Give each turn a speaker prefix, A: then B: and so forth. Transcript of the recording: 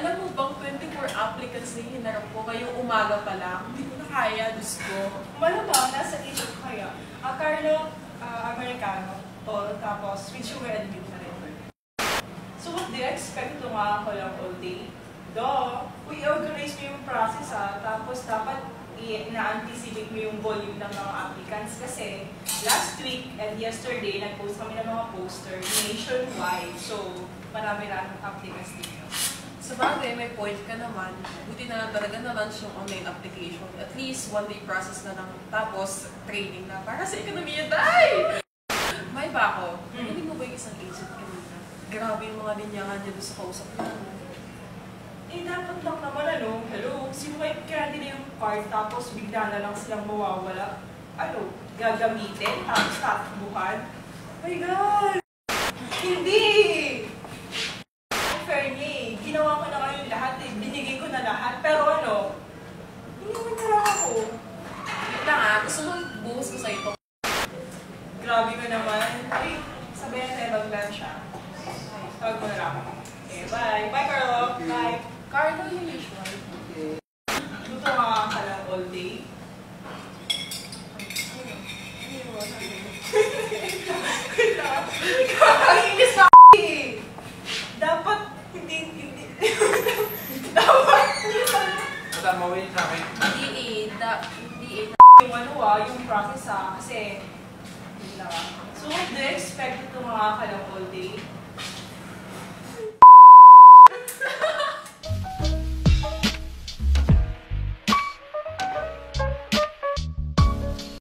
A: Alam mo bang 24 applicants na hinarap ko ngayong umaga pa lang? Hindi ko na kaya, Diyos ko.
B: Malamang, nasa isip ko kaya. Carlo, Americano, tall, tapos with sugar and milk na rin. So what do you expect ito nga ako lang all day? We organize mo yung process tapos dapat na-anticipate mo yung volume ng mga applicants kasi last week and yesterday nag-post kami ng mga poster nationwide. So marami na applicants dito.
A: Sabagay, may point ka naman. Buti na talaga na-launch yung online application. At least one-day process na lang. Tapos training na para sa ekonomiya. Day! May ba ako? Hindi mo ba yung isang agent kanina? Grabe yung mga linyangan niya doon sa kausap niya.
B: Dapat lang naman hello, sino kayo kaya nila yung card tapos bigla na lang silang mawawala? Gagamitin tapos tatakbuhan? Oh my God! Hindi! Fair niya ginawa ko na ngayon lahat binigay ko na lahat, pero hindi naman talaga ako.
A: Wait lang gusto mo buhos ko sa ito.
B: Grabe ko naman. Sabihin tayo mag-lunch siya. Tawag mo na lang. Okay, bye! Bye, Carlo! Bye!
A: Carlo yung usual.
B: Okay. Luto nga ka lang all day. Kakainis na dapat hindi. Dapat.
C: Matamawin sa akin.
A: Hindi
B: yung process kasi hindi na. So what do you expect ito mga ka lang all day?